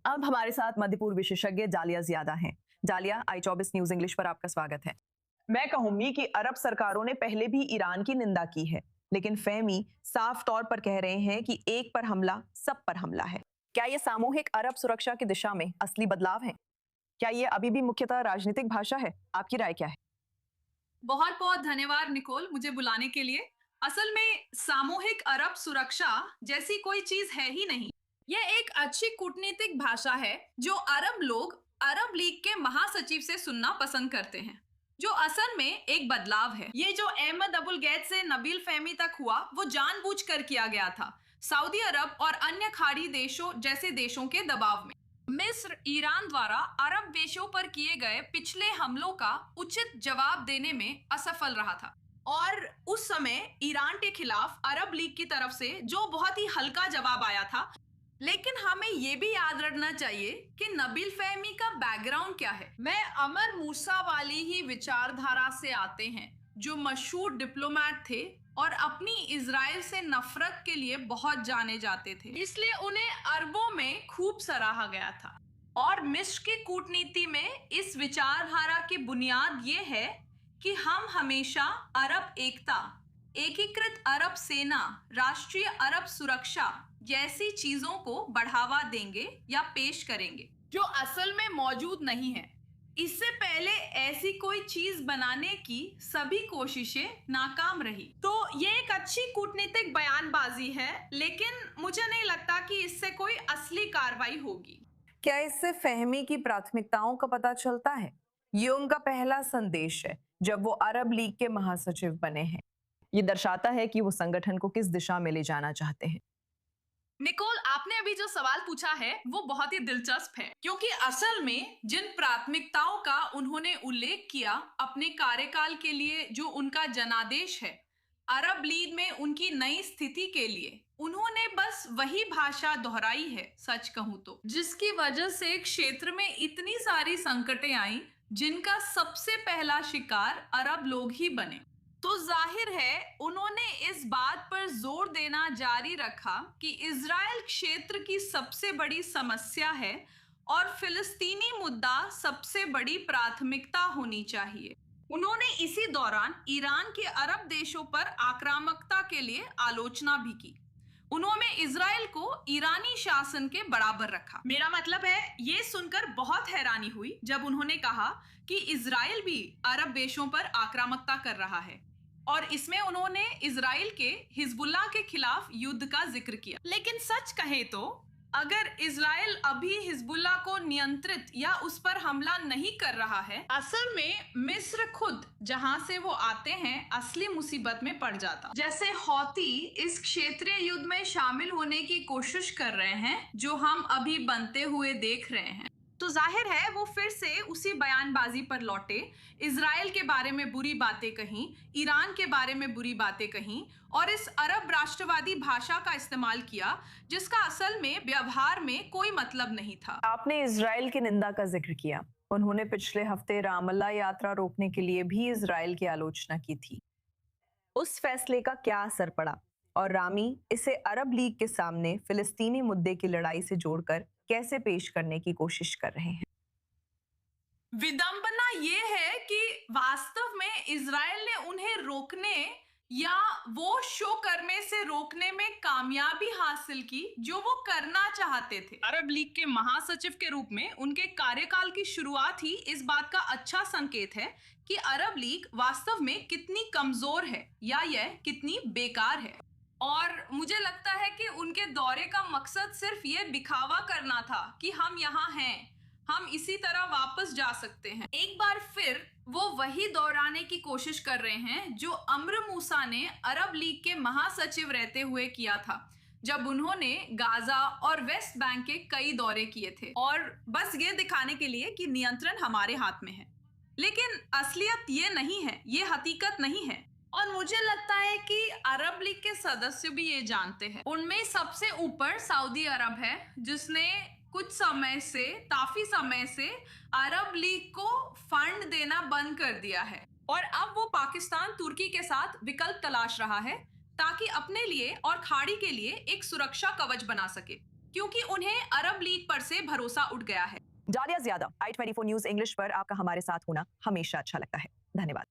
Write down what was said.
अब हमारे साथ मध्य पूर्व विशेषज्ञ जालिया जियादा हैं। जालिया, आई 24 न्यूज इंग्लिश पर आपका स्वागत है। मैं कहूंगी कि अरब सरकारों ने पहले भी ईरान की निंदा की है, लेकिन फहमी साफ तौर पर कह रहे हैं कि एक पर हमला सब पर हमला है। क्या ये सामूहिक अरब सुरक्षा की दिशा में असली बदलाव है? क्या ये अभी भी मुख्यतः राजनीतिक भाषा है? आपकी राय क्या है? बहुत बहुत धन्यवाद निकोल, मुझे बुलाने के लिए। असल में सामूहिक अरब सुरक्षा जैसी कोई चीज है ही नहीं। यह एक अच्छी कूटनीतिक भाषा है जो अरब लोग अरब लीग के महासचिव से सुनना पसंद करते हैं, जो असल में एक बदलाव है। ये जो अहमद अबुल गैद से नबील फहमी तक हुआ, वो जानबूझकर किया गया था, सऊदी अरब और अन्य खाड़ी देशों जैसे देशों के दबाव में। मिस्र ईरान द्वारा अरब देशों पर किए गए पिछले हमलों का उचित जवाब देने में असफल रहा था, और उस समय ईरान के खिलाफ अरब लीग की तरफ से जो बहुत ही हल्का जवाब आया था। लेकिन हमें ये भी याद रखना चाहिए कि नबील फहमी का बैकग्राउंड क्या है। मैं अमर मूसा वाली ही विचारधारा से आते हैं, जो मशहूर डिप्लोमेट थे और अपनी इजराइल से नफरत के लिए बहुत जाने जाते थे, इसलिए उन्हें अरबों में खूब सराहा गया था। और मिस्र की कूटनीति में इस विचारधारा की बुनियाद ये है कि हम हमेशा अरब एकता, एकीकृत अरब सेना, राष्ट्रीय अरब सुरक्षा जैसी चीजों को बढ़ावा देंगे या पेश करेंगे, जो असल में मौजूद नहीं है। इससे पहले ऐसी कोई चीज बनाने की सभी कोशिशें नाकाम रही। तो ये एक अच्छी कूटनीतिक बयानबाजी है, लेकिन मुझे नहीं लगता कि इससे कोई असली कार्रवाई होगी। क्या इससे फहमी की प्राथमिकताओं का पता चलता है? ये उनका पहला संदेश है जब वो अरब लीग के महासचिव बने हैं। ये दर्शाता है कि वो संगठन को किस दिशा में ले जाना चाहते हैं। निकोल, आपने अभी जो सवाल पूछा है वो बहुत ही दिलचस्प है, क्योंकि असल में जिन प्राथमिकताओं का उन्होंने उल्लेख किया अपने कार्यकाल के लिए, जो उनका जनादेश है अरब लीग में उनकी नई स्थिति के लिए, उन्होंने बस वही भाषा दोहराई है, सच कहूं तो, जिसकी वजह से क्षेत्र में इतनी सारी संकटें आई, जिनका सबसे पहला शिकार अरब लोग ही बने। तो जाहिर है उन्होंने इस बात पर जोर देना जारी रखा कि इजराइल क्षेत्र की सबसे बड़ी समस्या है और फिलिस्तीनी मुद्दा सबसे बड़ी प्राथमिकता होनी चाहिए। उन्होंने इसी दौरान ईरान के अरब देशों पर आक्रामकता के लिए आलोचना भी की। उन्होंने इजराइल को ईरानी शासन के बराबर रखा। मेरा मतलब है, ये सुनकर बहुत हैरानी हुई जब उन्होंने कहा कि इजराइल भी अरब देशों पर आक्रामकता कर रहा है, और इसमें उन्होंने इजराइल के हिजबुल्लाह के खिलाफ युद्ध का जिक्र किया। लेकिन सच कहे तो अगर इजराइल अभी हिजबुल्लाह को नियंत्रित या उस पर हमला नहीं कर रहा है, असल में मिस्र खुद जहां से वो आते हैं असली मुसीबत में पड़ जाता। जैसे हौती इस क्षेत्रीय युद्ध में शामिल होने की कोशिश कर रहे हैं, जो हम अभी बनते हुए देख रहे हैं। तो जाहिर है वो फिर से उसी बयानबाजी पर लौटे, इजराइल के बारे में बुरी बातें कहीं, ईरान के बारे में बुरी बातें कहीं, और इस अरब राष्ट्रवादी भाषा का इस्तेमाल किया, जिसका असल में व्यवहार में कोई मतलब नहीं था। आपने इजराइल की निंदा का जिक्र किया। उन्होंने पिछले हफ्ते रामल्ला यात्रा रोकने के लिए भी इजराइल की आलोचना की थी। उस फैसले का क्या असर पड़ा, और रामी इसे अरब लीग के सामने फिलिस्तीनी मुद्दे की लड़ाई से जोड़कर कैसे पेश करने की कोशिश कर रहे हैं? विडंबना ये है कि वास्तव में इजराइल ने उन्हें रोकने या वो शो करने से रोकने में कामयाबी हासिल की जो वो करना चाहते थे। अरब लीग के महासचिव के रूप में उनके कार्यकाल की शुरुआत ही इस बात का अच्छा संकेत है कि अरब लीग वास्तव में कितनी कमजोर है या यह कितनी बेकार है। और मुझे लगता है कि उनके दौरे का मकसद सिर्फ ये दिखावा करना था कि हम यहाँ हैं, हम इसी तरह वापस जा सकते हैं। एक बार फिर वो वही दोहराने की कोशिश कर रहे हैं जो अम्र मूसा ने अरब लीग के महासचिव रहते हुए किया था, जब उन्होंने गाजा और वेस्ट बैंक के कई दौरे किए थे, और बस ये दिखाने के लिए कि नियंत्रण हमारे हाथ में है। लेकिन असलियत ये नहीं है, ये हकीकत नहीं है। और मुझे लगता है कि अरब लीग के सदस्य भी ये जानते हैं। उनमें सबसे ऊपर सऊदी अरब है, जिसने कुछ समय से, काफी समय से अरब लीग को फंड देना बंद कर दिया है, और अब वो पाकिस्तान, तुर्की के साथ विकल्प तलाश रहा है ताकि अपने लिए और खाड़ी के लिए एक सुरक्षा कवच बना सके। क्योंकि उन्हें अरब लीग पर से भरोसा उठ गया है। डालिया ज़ियादा, i24 न्यूज़ इंग्लिश पर आपका हमारे साथ होना हमेशा अच्छा लगता है। धन्यवाद।